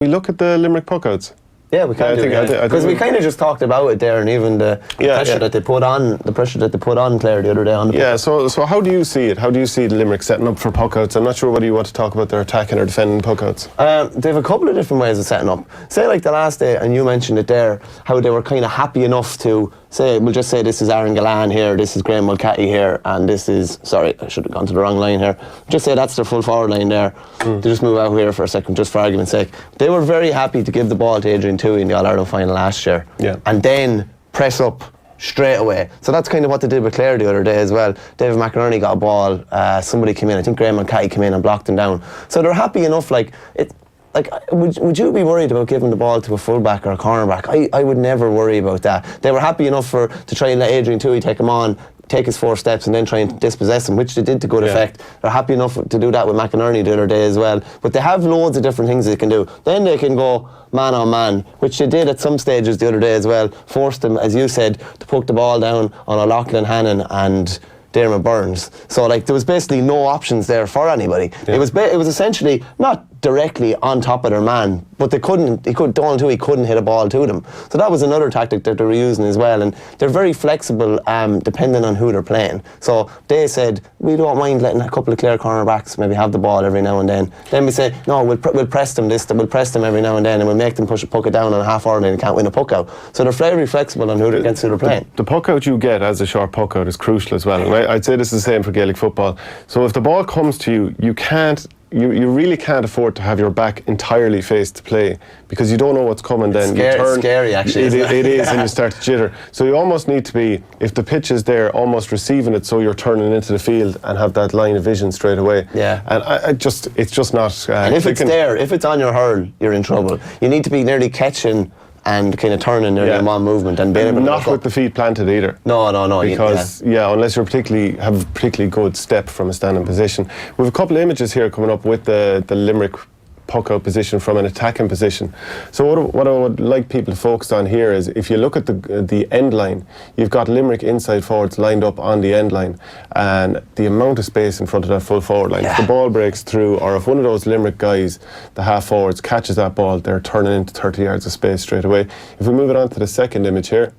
We look at the Limerick puckouts. Yeah, we can because we kind of just talked about it there, and even the pressure that they put on, Clare the other day on the So how do you see it? How do you see Limerick setting up for puckouts? I'm not sure whether you want to talk about their attacking or defending puckouts. They have a couple of different ways of setting up. Say like the last day, and you mentioned it there, how they were kind of happy enough to say, we'll just say this is Aaron Gillane here, this is Graham Mulcahy here, and this is, sorry, I should have gone to the wrong line here. Just say that's their full forward line there. They just move out here for a second, just for argument's sake. They were very happy to give the ball to Adrian Toohey in the All-Ireland final last year. And then press up straight away. So that's kind of what they did with Clare the other day as well. David McInerney got a ball, somebody came in, I think Graham Mulcahy came in and blocked him down. So they're happy enough, would you be worried about giving the ball to a fullback or a cornerback? I would never worry about that. They were happy enough to try and let Adrian Toohey take him on, take his 4 steps and then try and dispossess him, which they did to good effect. They're happy enough to do that with McInerney the other day as well. But they have loads of different things they can do. Then they can go man on man, which they did at some stages the other day as well. Forced them, as you said, to poke the ball down on O'Loughlin Hannon and Dermot Burns. So there was basically no options there for anybody. It was essentially not directly on top of their man, but Donald Toohey couldn't hit a ball to them. So that was another tactic that they were using as well, and they're very flexible depending on who they're playing. So they said, we don't mind letting a couple of Clare cornerbacks maybe have the ball every now and then. Then we say, no, we'll press them we'll press them every now and then, and we'll make them puck it down on a half hour and they can't win a puck out. So they're very flexible on against who they're playing. The puck out you get as a short puck out is crucial as well. Right? I'd say this is the same for Gaelic football. So if the ball comes to you, you really can't afford to have your back entirely faced to play, because you don't know what's coming then. It's scary actually. It is, and you start to jitter. So you almost need to be, if the pitch is there, almost receiving it so you're turning into the field and have that line of vision straight away. And it's just not... and if it's there, if it's on your hurl, you're in trouble. You need to be nearly catching and kind of turning in one movement and being able to not with the feet planted either. No. Because unless you're have a particularly good step from a standing position. We have a couple of images here coming up with the Limerick puck out position from an attacking position. So what I would like people to focus on here is, if you look at the end line, you've got Limerick inside forwards lined up on the end line, and the amount of space in front of that full forward line. If the ball breaks through, or if one of those Limerick guys, the half forwards, catches that ball, they're turning into 30 yards of space straight away. If we move it on to the second image here,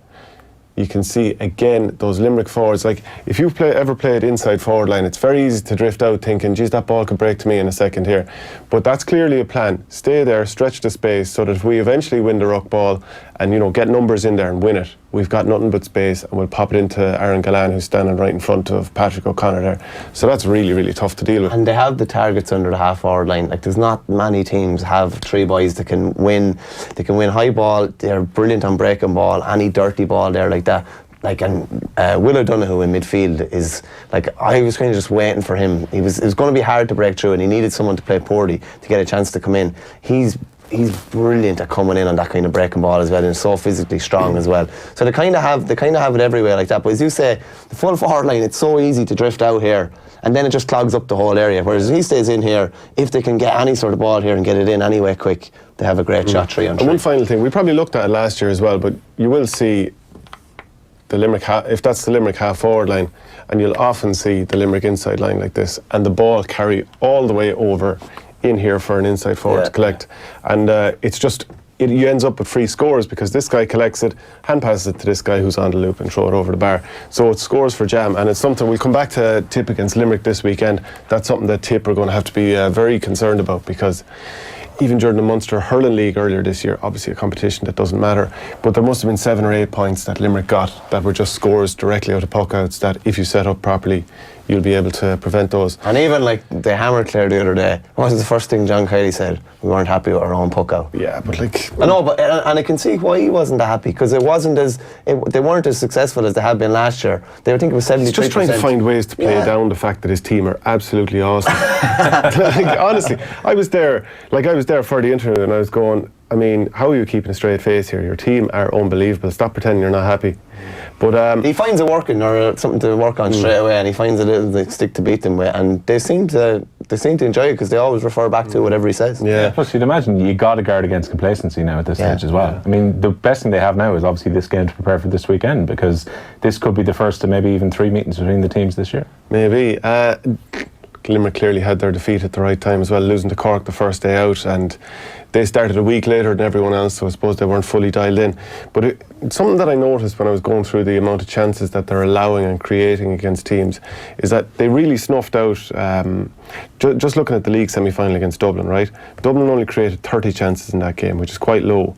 you can see again those Limerick forwards. If you've ever played inside forward line, it's very easy to drift out thinking, geez, that ball could break to me in a second here. But that's clearly a plan. Stay there, stretch the space, so that if we eventually win the ruck ball and get numbers in there and win it, we've got nothing but space, and we'll pop it into Aaron Gillane, who's standing right in front of Patrick O'Connor there. So that's really, really tough to deal with. And they have the targets under the half forward line. There's not many teams have 3 boys that can win. They can win high ball. They're brilliant on breaking ball. Any dirty ball there like that. Will O'Donoghue in midfield is I was kind of just waiting for him. It was going to be hard to break through, and he needed someone to play poorly to get a chance to come in. He's brilliant at coming in on that kind of breaking ball as well, and so physically strong as well. So they kind of have it everywhere like that. But as you say, the full forward line, it's so easy to drift out here, and then it just clogs up the whole area. Whereas if he stays in here, if they can get any sort of ball here and get it in anyway quick, they have a great shot 3 on 3. And one final thing, we probably looked at it last year as well, but you will see the Limerick if that's the Limerick half forward line, and you'll often see the Limerick inside line like this, and the ball carry all the way over in here for an inside forward to collect, and you ends up with free scores, because this guy collects it, hand passes it to this guy who's on the loop, and throw it over the bar. So it's scores for Jam, and it's something we'll come back to. Tip against Limerick this weekend. That's something that Tip are going to have to be very concerned about, because even during the Munster Hurling League earlier this year, obviously a competition that doesn't matter, but there must have been 7 or 8 points that Limerick got that were just scores directly out of puckouts, that if you set up properly, you'll be able to prevent those. And even they hammered Clare the other day. What was the first thing John Kiely said? We weren't happy with our own puck out. Yeah, but I know, but and I can see why he wasn't that happy, because they weren't as successful as they had been last year. They were thinking it was 73%. He's just trying to find ways to play down the fact that his team are absolutely awesome. Honestly, I was there for the interview, and I was going, how are you keeping a straight face here? Your team are unbelievable. Stop pretending you're not happy. But he finds it working, or something to work on straight away, and he finds a little stick to beat them with, and they seem to enjoy it, because they always refer back to whatever he says. Yeah. Plus, you'd imagine you got to guard against complacency now at this stage as well. The best thing they have now is obviously this game to prepare for this weekend, because this could be the first of maybe even 3 meetings between the teams this year. Maybe. Limerick clearly had their defeat at the right time as well, losing to Cork the first day out, and they started a week later than everyone else, so I suppose they weren't fully dialed in. But something that I noticed when I was going through the amount of chances that they're allowing and creating against teams is that they really snuffed out, just looking at the league semi-final against Dublin, right? Dublin only created 30 chances in that game, which is quite low.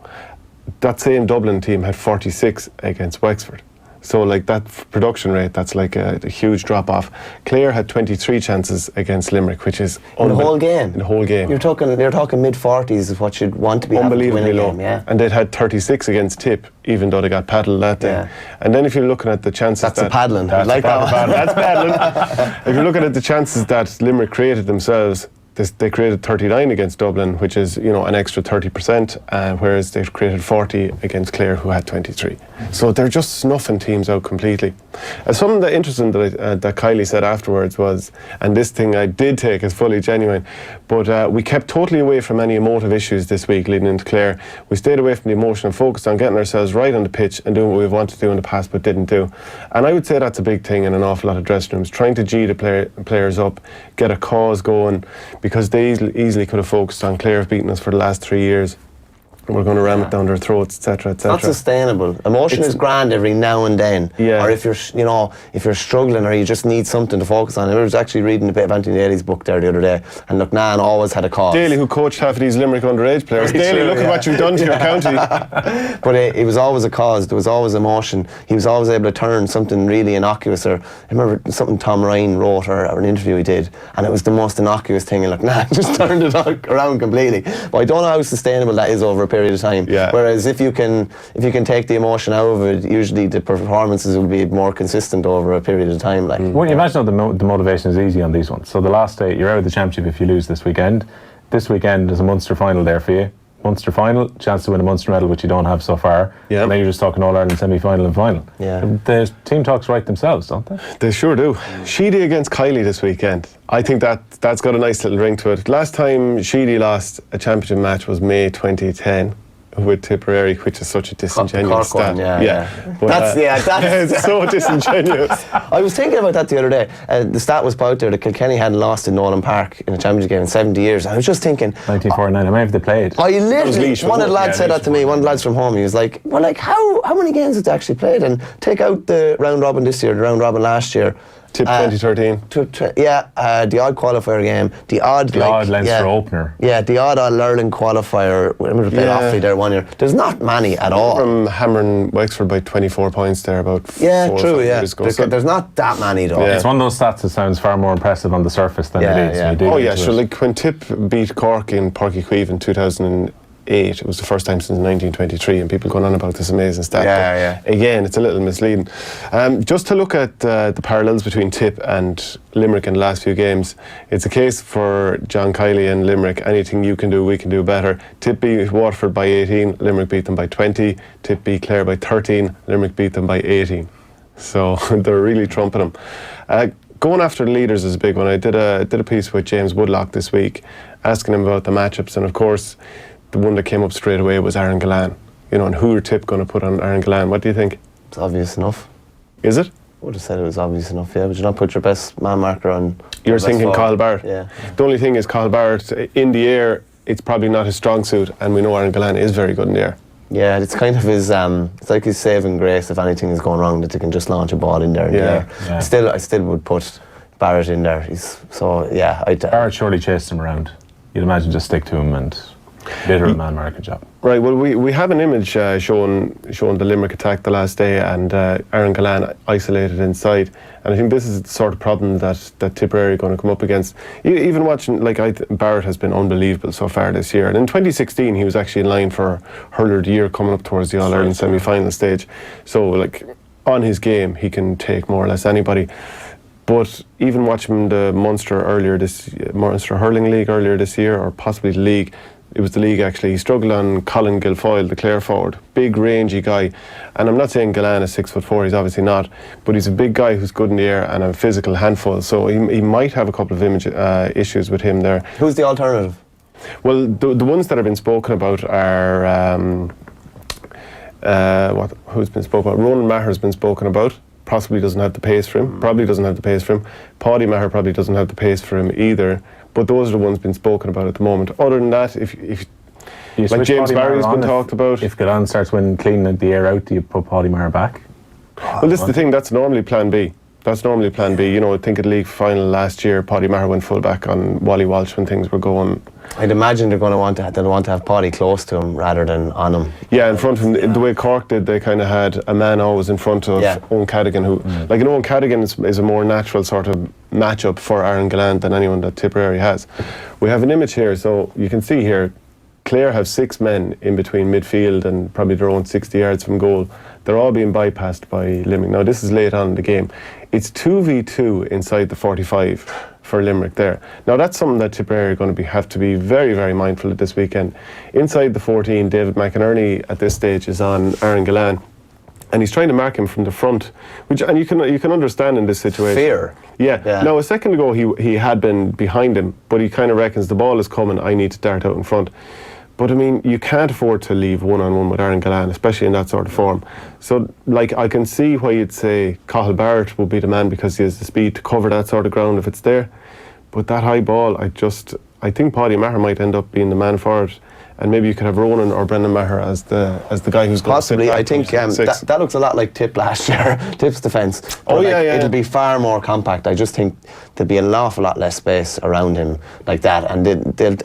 That same Dublin team had 46 against Wexford. So like that production rate, that's like a huge drop off. Clare had 23 chances against Limerick, which is in the whole game. In the whole game, you're talking mid-40s is what you'd want to be unbelievably low. Game, yeah. And they'd had 36 against Tip, even though they got paddled that day. Yeah. And then if you're looking at the chances, that's a paddling. That's like that. That's paddling. If you're looking at the chances that Limerick created themselves, they created 39 against Dublin, which is, you know, an extra 30%, whereas they created 40 against Clare, who had 23. So they're just snuffing teams out completely. Something that interesting that Kylie said afterwards was, and this thing I did take as fully genuine, but we kept totally away from any emotive issues this week leading into Clare. We stayed away from the emotion and focused on getting ourselves right on the pitch and doing what we've wanted to do in the past but didn't do. And I would say that's a big thing in an awful lot of dressing rooms, trying to G the players up, get a cause going, because they easily could have focused on Clare beating us for the last 3 years. We're going to ram it down their throats, etc., etc. Not sustainable. Emotion is grand every now and then. Yeah. Or if you're struggling or you just need something to focus on. I was actually reading a bit of Anthony Daly's book there the other day, and look, Nan always had a cause. Daly, who coached half of these Limerick underage players. Daly, look at what you've done to your county. But it was always a cause. There was always emotion. He was always able to turn something really innocuous, or I remember something Tom Ryan wrote or an interview he did, and it was the most innocuous thing, and look, Nan just turned it around completely. But I don't know how sustainable that is over a period of time. Yeah. Whereas if you can take the emotion out of it, usually the performances will be more consistent over a period of time. Like, well, you imagine how the motivation is easy on these ones. So the last day, you're out of the championship if you lose this weekend. This weekend there's a Munster final there for you. Munster final, chance to win a Munster medal, which you don't have so far. Yeah. And then you're just talking All-Ireland semi-final and final. Yeah. The team talks right themselves, don't they? They sure do. Sheedy against Kylie this weekend. I think that's got a nice little ring to it. Last time Sheedy lost a championship match was May 2010. With Tipperary, which is such a disingenuous stat. But, that's it's so disingenuous. I was thinking about that the other day. The stat was out there that Kilkenny hadn't lost in Nolan Park in a championship game in 70 years. I was just thinking, 1949. I might have they played. I literally, Laois, one of the lads yeah, said that to me. One of the lads from home. He was like, "Well, like how many games have they actually played?" And take out the round robin this year, the round robin last year. Tip 2013. The odd qualifier game, the odd Leinster opener. Yeah, the odd All-Ireland qualifier. We remember playing Offaly there 1 year. There's not many at all. From hammering Wexford by 24 points there about 4 or 5 years ago. There's not that many though. It's one of those stats that sounds far more impressive on the surface than it is. Yeah. When you dig into it. Like when Tip beat Cork in Páirc Uí Chaoimh in 2008, it was the first time since 1923, and people going on about this amazing stat. Again, it's a little misleading. Just to look at the parallels between Tip and Limerick in the last few games, it's a case for John Kiley and Limerick. Anything you can do, we can do better. Tip beat Waterford by 18, Limerick beat them by 20. Tip beat Clare by 13, Limerick beat them by 18. So they're really trumping them. Going after the leaders is a big one. I did a piece with James Woodlock this week, asking him about the matchups, and of course, the one that came up straight away was Aaron Gillane. And who are Tip going to put on Aaron Gillane? What do you think? It's obvious enough. Is it? I would have said it was obvious enough, yeah. Would you not put your best man marker on? You're thinking Kyle Barrett? Yeah. The only thing is Kyle Barrett, in the air, it's probably not his strong suit, and we know Aaron Gillane is very good in the air. Yeah, it's kind of his, it's like his saving grace if anything is going wrong, that they can just launch a ball in there in the air. Yeah. I still would put Barrett in there. Barrett surely chased him around. You'd imagine just stick to him and literal man marker job. Right, well, we have an image showing the Limerick attack the last day, and Aaron Gillane isolated inside. And I think this is the sort of problem that Tipperary are going to come up against. Even watching, Barrett has been unbelievable so far this year. And in 2016, he was actually in line for Hurler of the Year coming up towards the All-Ireland semi-final stage. So, on his game, he can take more or less anybody. But even watching the Munster Hurling League earlier this year, or possibly the league, it was the league actually, he struggled on Colin Guilfoyle, the Clare forward. Big, rangy guy. And I'm not saying Gillane is 6'4", he's obviously not, but he's a big guy who's good in the air and a physical handful. So he might have a couple of issues with him there. Who's the alternative? Well, the ones that have been spoken about are... who's been spoken about? Ronan Maher's been spoken about. possibly doesn't have the pace for him. Probably doesn't have the pace for him. Paddy Maher probably doesn't have the pace for him either. But those are the ones being spoken about at the moment. Other than that, if like James Barry's been talked about. If Gillane starts winning, cleaning the air out, do you put Paddy Maher back? Well, this is the thing. That's normally Plan B. That's normally Plan B. You know, I think at league final last year, Paddy Maher went full back on Wally Walsh when things were going. I'd imagine they'll want to have Paddy close to him rather than on him. Yeah, in front of him. The way Cork did, they kind of had a man always in front of Owen Cadogan, who, like, an Owen Cadogan is a more natural sort of matchup for Aaron Gillane than anyone that Tipperary has. We have an image here, so you can see here, Clare have 6 men in between midfield and probably their own 60 yards from goal. They're all being bypassed by Limerick. Now, this is late on in the game. It's 2v2 inside the 45 for Limerick there. Now, that's something that Tipperary are going to have to be very, very mindful of this weekend. Inside the 14, David McInerney at this stage is on Aaron Gillane, and he's trying to mark him from the front, and you can understand in this situation. Fear. Yeah. Now, a second ago, he had been behind him, but he kind of reckons the ball is coming, I need to dart out in front. But I mean, you can't afford to leave one-on-one with Aaron Gillane, especially in that sort of form. So, like, I can see why you'd say Cathal Barrett will be the man because he has the speed to cover that sort of ground if it's there. But that high ball, I think Paddy Maher might end up being the man for it. And maybe you could have Ronan or Brendan Maher as the guy who's going possibly. To I think that looks a lot like Tip last year. Tip's defence. It'll be far more compact. I just think there'll be an awful lot less space around him like that. And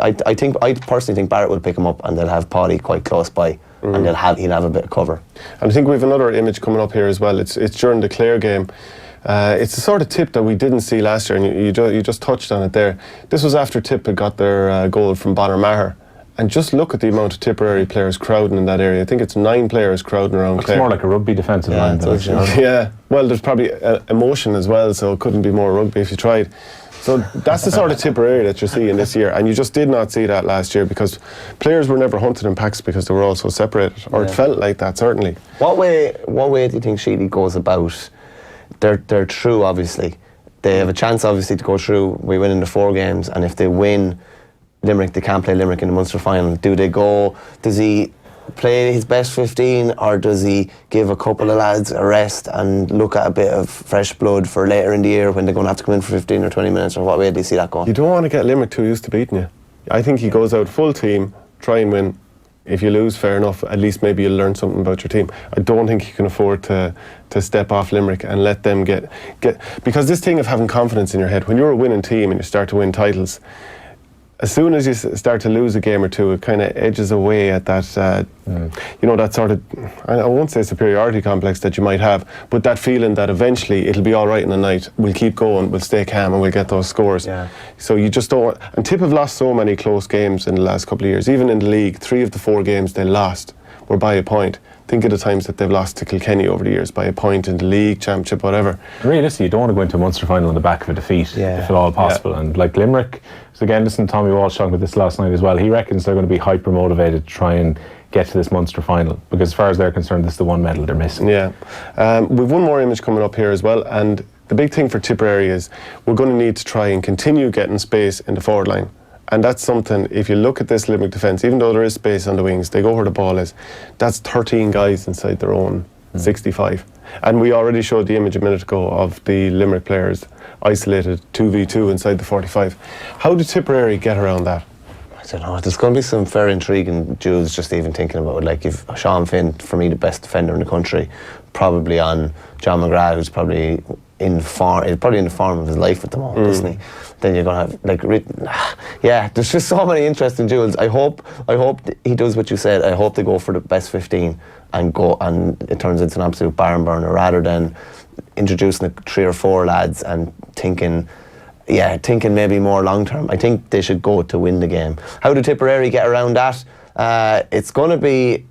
I personally think Barrett will pick him up, and they'll have Paddy quite close by, and he'll have a bit of cover. And I think we have another image coming up here as well. It's during the Clare game. It's the sort of Tip that we didn't see last year, and you just touched on it there. This was after Tip had got their goal from Bonner Maher. And just look at the amount of Tipperary players crowding in that area. I think it's 9 players crowding around Clare. It's more like a rugby defensive line. Yeah, well, there's probably emotion as well, so it couldn't be more rugby if you tried. So that's the sort of Tipperary that you're seeing this year, and you just did not see that last year because players were never hunted in packs because they were all so separated, or it felt like that, certainly. What way do you think Sheedy goes about? They're through, obviously. They have a chance, obviously, to go through. We win in the 4 games, and if they win Limerick, they can't play Limerick in the Munster final. Does he play his best 15, or does he give a couple of lads a rest and look at a bit of fresh blood for later in the year when they're going to have to come in for 15 or 20 minutes, or what way do you see that going? You don't want to get Limerick too used to beating you. I think he goes out full team, try and win. If you lose, fair enough, at least maybe you'll learn something about your team. I don't think you can afford to step off Limerick and let them get because this thing of having confidence in your head, when you're a winning team and you start to win titles, as soon as you start to lose a game or two, it kind of edges away at that, that sort of, I won't say superiority complex that you might have, but that feeling that eventually it'll be all right in the night, we'll keep going, we'll stay calm and we'll get those scores. Yeah. So you just don't, and Tip have lost so many close games in the last couple of years, even in the league, 3 of the 4 games they lost were by a point. Think of the times that they've lost to Kilkenny over the years by a point in the league, championship, whatever. Realistically, you don't want to go into a Munster final on the back of a defeat, if at all possible. And like Limerick, so again, listen to Tommy Walsh talking about this last night as well. He reckons they're going to be hyper motivated to try and get to this Munster final, because as far as they're concerned, this is the one medal they're missing. Yeah. We've one more image coming up here as well, and the big thing for Tipperary is we're going to need to try and continue getting space in the forward line. And that's something, if you look at this Limerick defence, even though there is space on the wings, they go where the ball is. That's 13 guys inside their own 65. And we already showed the image a minute ago of the Limerick players isolated 2v2 inside the 45. How did Tipperary get around that? I don't know. There's going to be some fair intriguing duels just even thinking about it. Like if Sean Finn, for me, the best defender in the country, probably on John McGrath, who's probably in the form of his life at the moment, isn't he? Then you're going to have there's just so many interesting duels. I hope he does what you said. I hope they go for the best 15 and it turns into an absolute barn burner rather than introducing 3 or 4 lads and thinking maybe more long term. I think they should go to win the game. How do Tipperary get around that? It's going to be,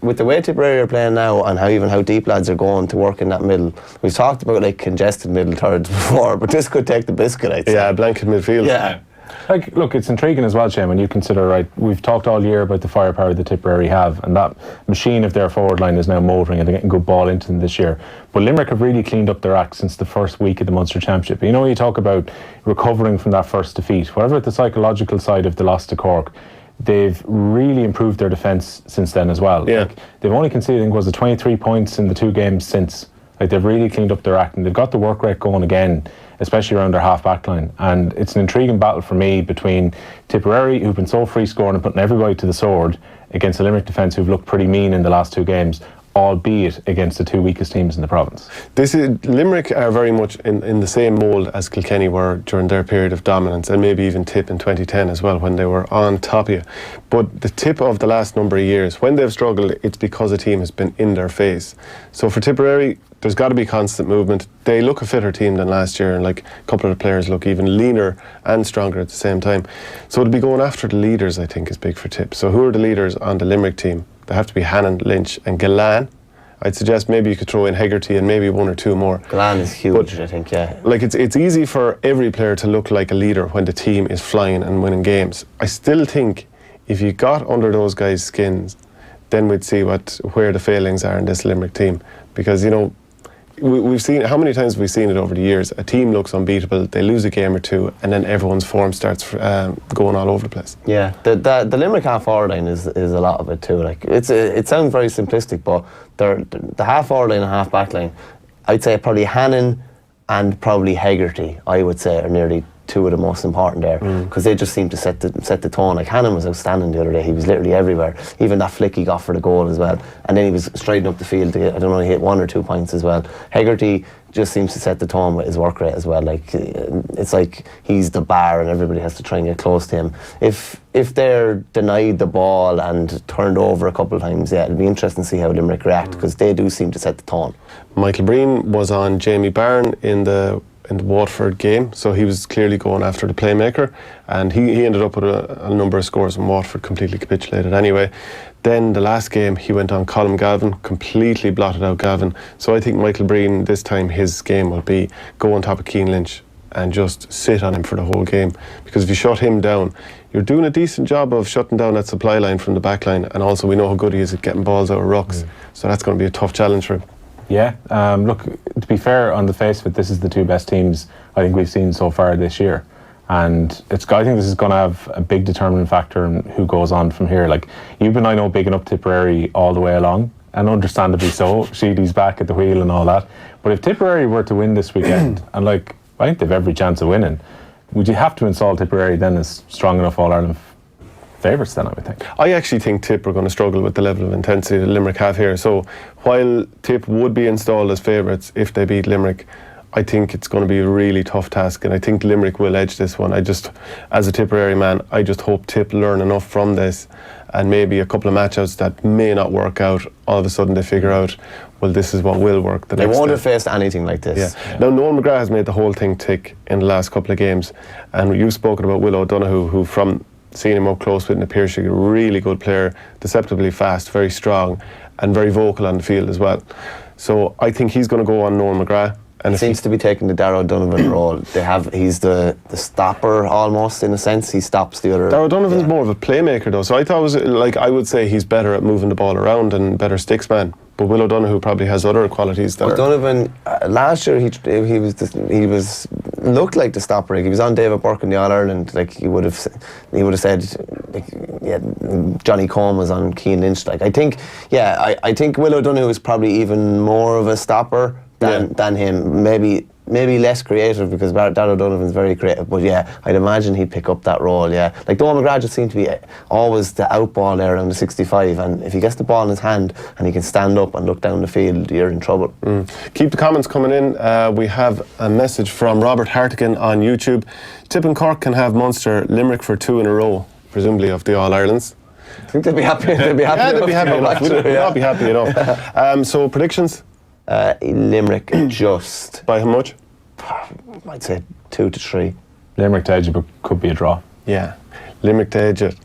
with the way Tipperary are playing now and how deep lads are going to work in that middle. We've talked about like congested middle thirds before, but this could take the biscuit, I'd say. Yeah, blanket midfield. Yeah. Like, look, it's intriguing as well, Shane, when you consider, right, we've talked all year about the firepower that Tipperary have, and that machine of their forward line is now motoring and they're getting good ball into them this year. But Limerick have really cleaned up their act since the first week of the Munster Championship. You know, you talk about recovering from that first defeat, whatever the psychological side of the loss to Cork, they've really improved their defence since then as well. Yeah. Like, they've only conceded, I think, was it 23 points in the 2 games since. Like, they've really cleaned up their act, and they've got the work rate going again, especially around their half-back line. And it's an intriguing battle for me between Tipperary, who've been so free-scoring and putting everybody to the sword, against the Limerick defence, who've looked pretty mean in the last 2 games, albeit against the 2 weakest teams in the province. Limerick are very much in the same mould as Kilkenny were during their period of dominance, and maybe even Tip in 2010 as well, when they were on top of you. But the Tip of the last number of years, when they've struggled, it's because a team has been in their face. So for Tipperary, there's got to be constant movement. They look a fitter team than last year, and like a couple of the players look even leaner and stronger at the same time. So to be going after the leaders, I think, is big for Tip. So who are the leaders on the Limerick team? They have to be Hannon, Lynch and Gillane. I'd suggest maybe you could throw in Hegarty and maybe 1 or 2 more. Gillane is huge, I think, yeah. Like, it's easy for every player to look like a leader when the team is flying and winning games. I still think if you got under those guys' skins, then we'd see where the failings are in this Limerick team. Because, we've seen, how many times have we seen it over the years? A team looks unbeatable, they lose a game or 2, and then everyone's form starts going all over the place. Yeah, the Limerick half-forward line is a lot of it too. Like, it sounds very simplistic, but the half-forward line and half-back line, I'd say probably Hannon and probably Hegarty, I would say, are nearly 2 of the most important there, because they just seem to set the tone. Like, Hannon was outstanding the other day. He was literally everywhere. Even that flick he got for the goal as well, and then he was striding up the field to get, I don't know, he hit 1 or 2 points as well. Hegarty just seems to set the tone with his work rate as well. Like, it's like he's the bar and everybody has to try and get close to him. If they're denied the ball and turned over a couple of times, yeah, it'll be interesting to see how Limerick react, because they do seem to set the tone. Michael Breen was on Jamie Byrne in the Watford game, so he was clearly going after the playmaker, and he ended up with a number of scores, and Watford completely capitulated anyway. Then the last game he went on Colm Galvin, completely blotted out Galvin. So I think Michael Breen, this time his game will be go on top of Cian Lynch and just sit on him for the whole game, because if you shut him down, you're doing a decent job of shutting down that supply line from the back line, and also we know how good he is at getting balls out of rucks, so that's going to be a tough challenge for him. Yeah, look, to be fair, on the face of it, this is the 2 best teams I think we've seen so far this year. And I think this is going to have a big determining factor in who goes on from here. Like, you've been, I know, bigging up Tipperary all the way along, and understandably so. Sheedy's back at the wheel and all that. But if Tipperary were to win this weekend, and I think they've every chance of winning, would you have to install Tipperary then as strong enough All-Ireland favourites then, I would think? I actually think Tip are going to struggle with the level of intensity that Limerick have here. So while Tip would be installed as favourites if they beat Limerick, I think it's going to be a really tough task, and I think Limerick will edge this one. As a Tipperary man, I just hope Tip learn enough from this, and maybe a couple of matchouts that may not work out, all of a sudden they figure out, well, this is what will work. They won't have faced anything like this. Yeah. Now, Noel McGrath has made the whole thing tick in the last couple of games, and you've spoken about Will O'Donoghue, who, from seeing him up close with in the Pierce, a really good player, deceptively fast, very strong, and very vocal on the field as well. So I think he's going to go on Noel McGrath. And seems to be taking the Darragh Donovan role. He's the stopper almost, in a sense. He stops the other. Darragh Donovan's more of a playmaker though, so I thought it was I would say he's better at moving the ball around and better sticks man. But Will O'Donoghue probably has other qualities that. Donovan last year he was looked like the stopper. Like, he was on David Burke in the All Ireland. Like, he would have said, like, yeah, Johnny Combe was on Cian Lynch. Like, I think Will O'Donoghue is probably even more of a stopper than him. Maybe less creative, because Darragh Donovan's very creative, but yeah, I'd imagine he'd pick up that role, yeah. Like, Noel McGrath just seemed to be always the outball there around the 65, and if he gets the ball in his hand and he can stand up and look down the field, you're in trouble. Keep the comments coming in. We have a message from Robert Hartigan on YouTube. Tip and Cork can have Munster Limerick for 2 in a row, presumably of the All-Irelands. I think they'd be happy. They'd be happy. Yeah, they'd be happy enough. We'd all be happy enough. So predictions? Limerick just. By how much? I'd say 2 to 3. Limerick to edge it, but could be a draw. Yeah, Limerick to edge it.